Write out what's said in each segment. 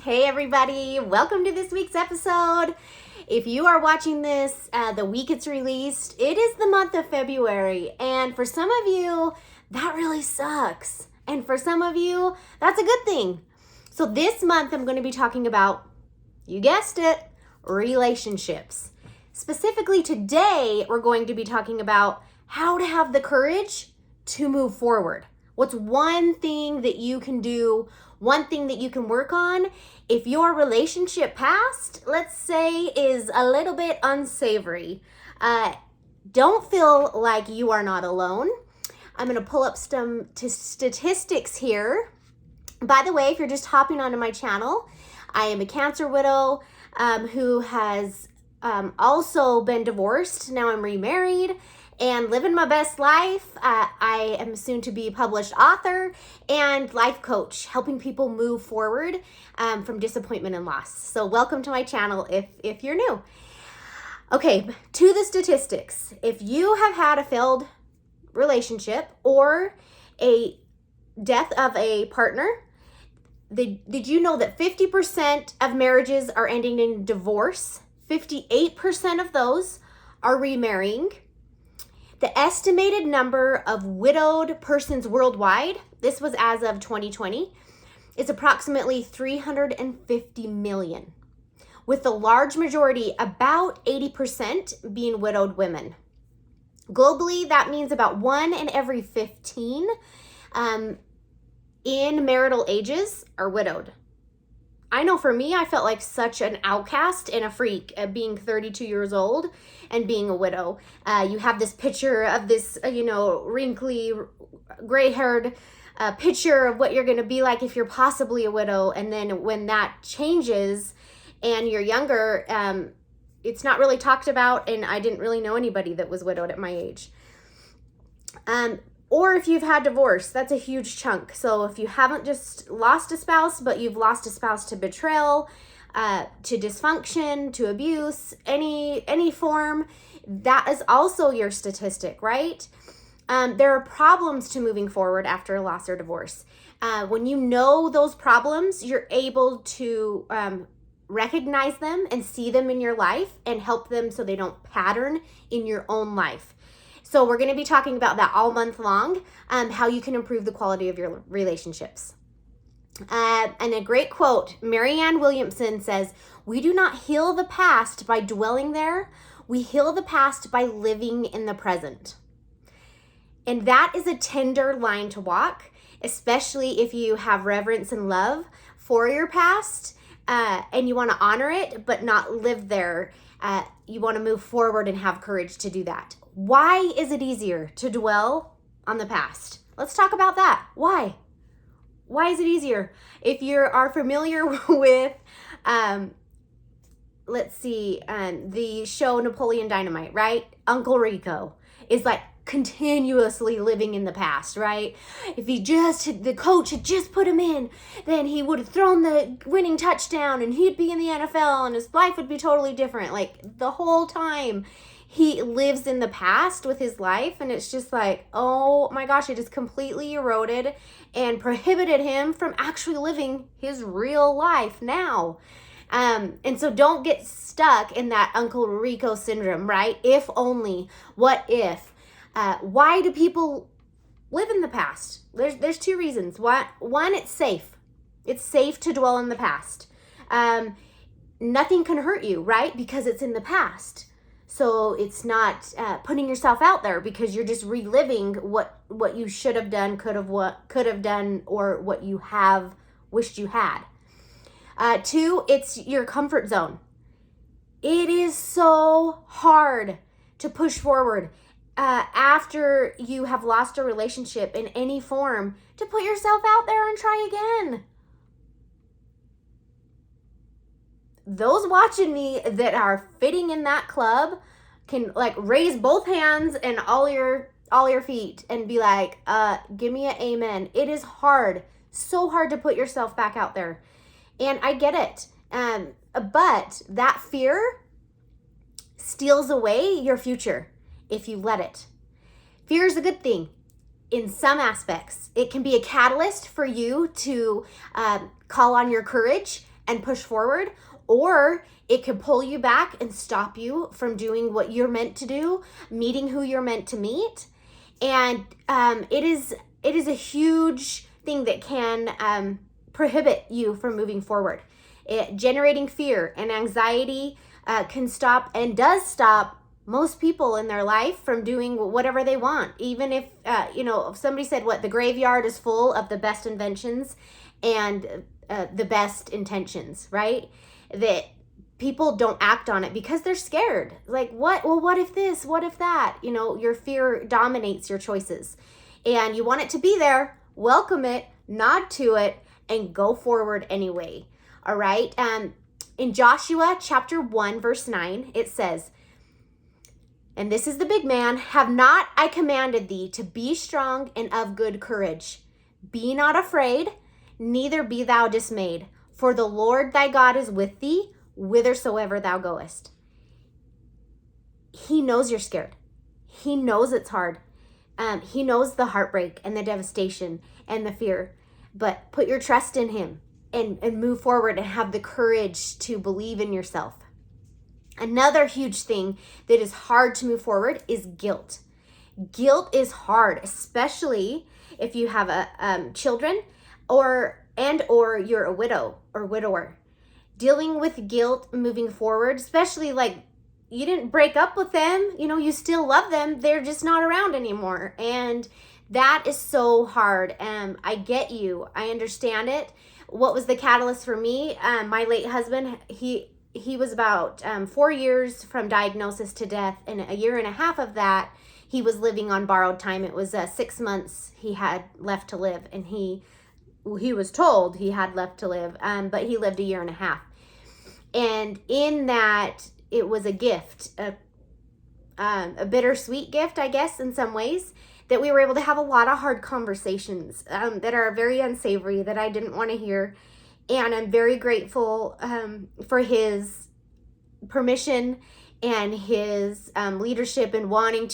Hey everybody, welcome to this week's episode. If you are watching this the week it's released, it is the month of February, and for some of you, that really sucks. And for some of you, that's a good thing. So this month I'm going to be talking about, you guessed it, relationships. Specifically today, we're going to be talking about how to have the courage to move forward. What's one thing that you can do, one thing that you can work on if your relationship past, let's say, is a little bit unsavory. Don't feel like you are not alone. I'm going to pull up some statistics here. By the way, if you're just hopping onto my channel, I am a cancer widow who has also been divorced. Now I'm remarried and living my best life. I am soon to be published author and life coach, helping people move forward from disappointment and loss. So welcome to my channel if you're new. Okay, to the statistics. If you have had a failed relationship or a death of a partner, did you know that 50% of marriages are ending in divorce? 58% of those are remarrying. The estimated number of widowed persons worldwide, this was as of 2020, is approximately 350 million, with the large majority, about 80%, being widowed women. Globally, that means about 1 in every 15 in marital ages are widowed. I know for me, I felt like such an outcast and a freak at being 32 years old and being a widow. You have this picture of this, wrinkly, gray-haired picture of what you're going to be like if you're possibly a widow. And then when that changes and you're younger, it's not really talked about. And I didn't really know anybody that was widowed at my age. Or if you've had divorce, that's a huge chunk. So if you haven't just lost a spouse, but you've lost a spouse to betrayal, to dysfunction, to abuse, any form, that is also your statistic, right? There are problems to moving forward after a loss or divorce. When you know those problems, you're able to recognize them and see them in your life and help them so they don't pattern in your own life. So we're going to be talking about that all month long, how you can improve the quality of your relationships. And a great quote, Marianne Williamson says, "We do not heal the past by dwelling there. We heal the past by living in the present." And that is a tender line to walk, especially if you have reverence and love for your past and you want to honor it, but not live there. You want to move forward and have courage to do that. Why is it easier to dwell on the past? Let's talk about that. Why? Why is it easier? If you are familiar with, the show Napoleon Dynamite, right? Uncle Rico is like continuously living in the past, right? If the coach had just put him in, then he would have thrown the winning touchdown and he'd be in the NFL and his life would be totally different. Like the whole time he lives in the past with his life, and it's just like, oh my gosh, it is completely eroded and prohibited him from actually living his real life now. And so don't get stuck in that Uncle Rico syndrome, right? If only, what if? Why do people live in the past? There's two reasons. One, it's safe. It's safe to dwell in the past. Nothing can hurt you, right? Because it's in the past. So it's not putting yourself out there because you're just reliving what you should have done, could have done, or what you have wished you had. Two, it's your comfort zone. It is so hard to push forward after you have lost a relationship in any form, to put yourself out there and try again. Those watching me that are fitting in that club can like raise both hands and all your feet and be like, give me an amen. It is hard, so hard to put yourself back out there. And I get it. But that fear steals away your future if you let it. Fear is a good thing in some aspects. It can be a catalyst for you to call on your courage and push forward, or it could pull you back and stop you from doing what you're meant to do, meeting who you're meant to meet. And it is a huge thing that can prohibit you from moving forward. Generating fear and anxiety can stop and does stop most people in their life from doing whatever they want. Even if, if somebody said the graveyard is full of the best inventions and the best intentions, right? That people don't act on it because they're scared. Like, what? Well, what if this? What if that? Your fear dominates your choices. And you want it to be there, welcome it, nod to it, and go forward anyway. All right? In Joshua chapter 1, verse 9, it says, and this is the big man, have not I commanded thee to be strong and of good courage? Be not afraid, neither be thou dismayed, for the Lord thy God is with thee, whithersoever thou goest. He knows you're scared. He knows it's hard. He knows the heartbreak and the devastation and the fear. But put your trust in him and move forward and have the courage to believe in yourself. Another huge thing that is hard to move forward is guilt. Guilt is hard, especially if you have children or you're a widow or widower. Dealing with guilt moving forward, especially like you didn't break up with them, you still love them, they're just not around anymore. And that is so hard. I get you. I understand it. What was the catalyst for me? My late husband, he was about 4 years from diagnosis to death, and a year and a half of that, he was living on borrowed time. It was 6 months he had left to live, and he was told he had left to live, but he lived a year and a half. And in that, it was a gift, a bittersweet gift, I guess, in some ways, that we were able to have a lot of hard conversations that are very unsavory, that I didn't want to hear. And I'm very grateful for his permission and his leadership in wanting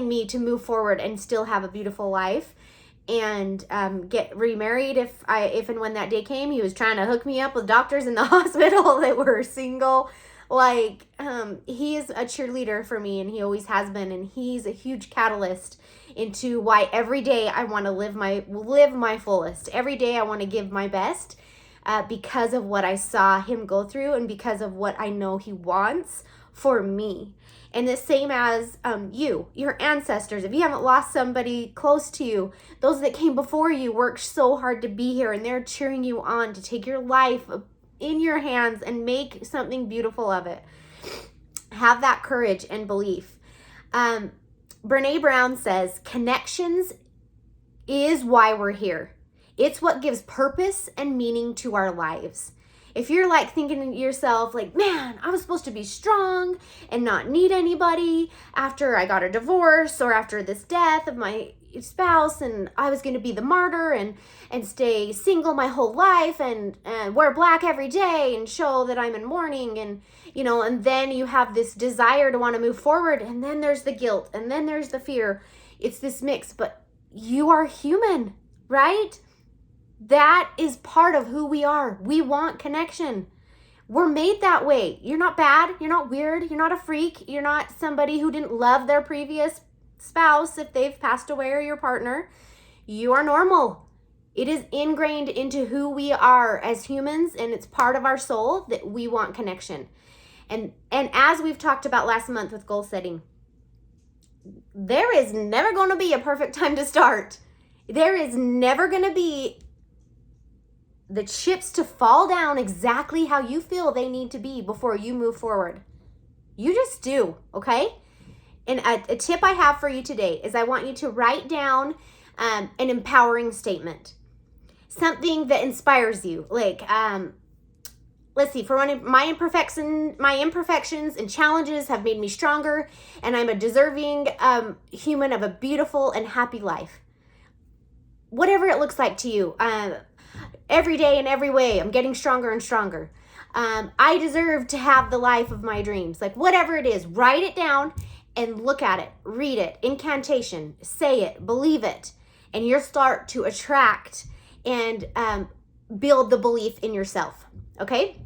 me to move forward and still have a beautiful life and get remarried if and when that day came. He was trying to hook me up with doctors in the hospital that were single. He is a cheerleader for me, and he always has been, and he's a huge catalyst into why every day I want to live my fullest. Every day I want to give my best because of what I saw him go through and because of what I know he wants for me. And the same as your ancestors. If you haven't lost somebody close to you, those that came before you worked so hard to be here, and they're cheering you on to take your life in your hands and make something beautiful of it. Have that courage and belief. Brene Brown says, connections is why we're here. It's what gives purpose and meaning to our lives. If you're thinking to yourself, man, I was supposed to be strong and not need anybody after I got a divorce or after this death of my spouse, and I was going to be the martyr and stay single my whole life and wear black every day and show that I'm in mourning, and then you have this desire to want to move forward, and then there's the guilt, and then there's the fear. It's this mix, but you are human, right? That is part of who we are. We want connection. We're made that way. You're not bad. You're not weird. You're not a freak. You're not somebody who didn't love their previous spouse if they've passed away, or your partner. You are normal. It is ingrained into who we are as humans, and it's part of our soul that we want connection. And as we've talked about last month with goal setting, there is never going to be a perfect time to start. There is never going to be the chips to fall down exactly how you feel they need to be before you move forward. You just do, okay? And a tip I have for you today is I want you to write down an empowering statement. Something that inspires you. Let's see, for one, my imperfections and challenges have made me stronger, and I'm a deserving human of a beautiful and happy life. Whatever it looks like to you. Every day in every way, I'm getting stronger and stronger. I deserve to have the life of my dreams. Whatever it is, write it down and look at it, read it, incantation, say it, believe it, and you'll start to attract and build the belief in yourself. Okay?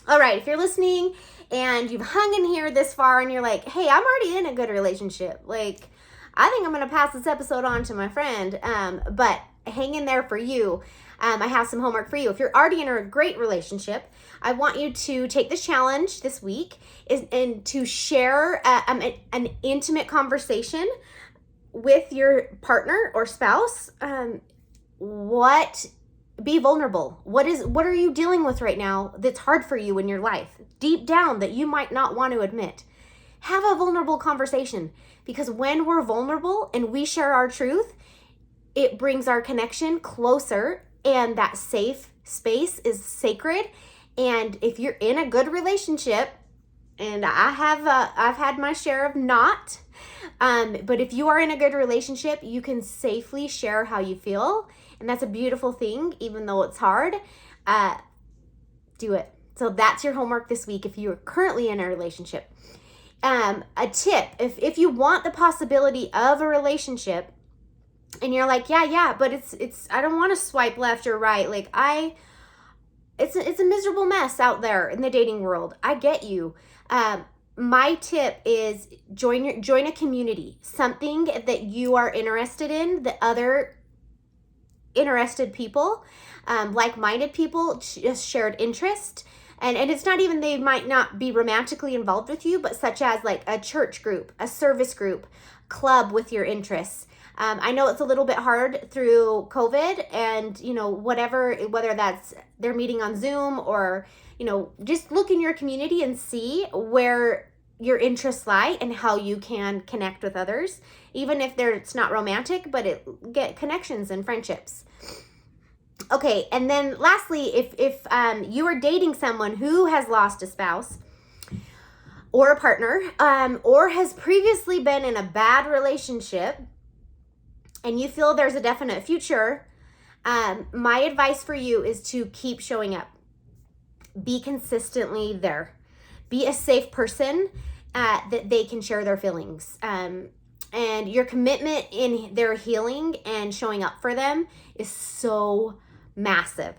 All right, if you're listening and you've hung in here this far and you're like, hey, I'm already in a good relationship. Like, I think I'm going to pass this episode on to my friend, but hang in there for you. I have some homework for you. If you're already in a great relationship, I want you to take this challenge this week and to share an intimate conversation with your partner or spouse. Be vulnerable. What are you dealing with right now that's hard for you in your life? Deep down that you might not want to admit. Have a vulnerable conversation, because when we're vulnerable and we share our truth, it brings our connection closer, and that safe space is sacred. And if you're in a good relationship, and I've had my share of not, but if you are in a good relationship, you can safely share how you feel, and that's a beautiful thing, even though it's hard. Do it. So that's your homework this week if you're currently in a relationship. A tip, if you want the possibility of a relationship and you're like, yeah, but it's I don't want to swipe left or right. Like it's a miserable mess out there in the dating world. I get you. My tip is join a community, something that you are interested in, that other interested people, like-minded people, just shared interest. And it's not even, they might not be romantically involved with you, but such as like a church group, a service group, club with your interests. I know it's a little bit hard through COVID and, whether that's they're meeting on Zoom or, just look in your community and see where your interests lie and how you can connect with others, even if it's not romantic, but get connections and friendships. Okay, and then lastly, if you are dating someone who has lost a spouse or a partner, or has previously been in a bad relationship, and you feel there's a definite future, my advice for you is to keep showing up. Be consistently there. Be a safe person that they can share their feelings. And your commitment in their healing and showing up for them is so massive.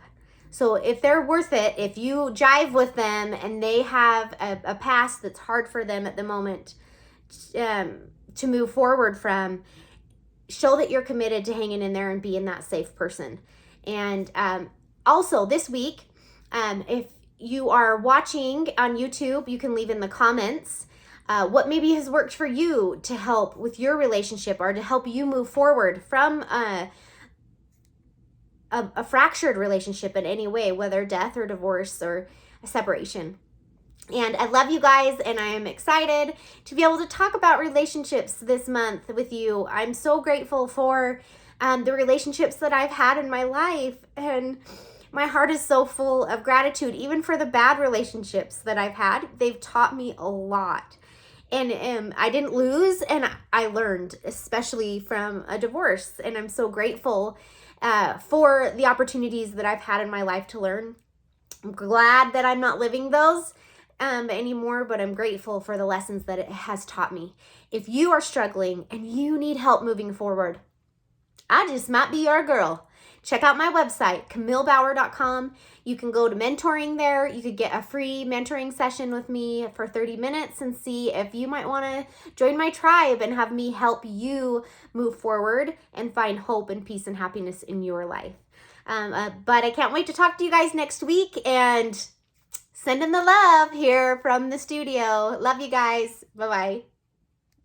So if they're worth it, if you jive with them and they have a past that's hard for them at the moment to move forward from, show that you're committed to hanging in there and being that safe person. And also this week, if you are watching on YouTube, you can leave in the comments what maybe has worked for you to help with your relationship or to help you move forward from a fractured relationship in any way, whether death or divorce or a separation. And I love you guys, and I am excited to be able to talk about relationships this month with you. I'm so grateful for the relationships that I've had in my life, and my heart is so full of gratitude, even for the bad relationships that I've had. They've taught me a lot. And I didn't lose, and I learned, especially from a divorce. And I'm so grateful for the opportunities that I've had in my life to learn. I'm glad that I'm not living those anymore, but I'm grateful for the lessons that it has taught me. If you are struggling and you need help moving forward, I just might be your girl. Check out my website, KamilleBauer.com. You can go to mentoring there. You could get a free mentoring session with me for 30 minutes and see if you might want to join my tribe and have me help you move forward and find hope and peace and happiness in your life. But I can't wait to talk to you guys next week, and sending the love here from the studio. Love you guys. Bye-bye.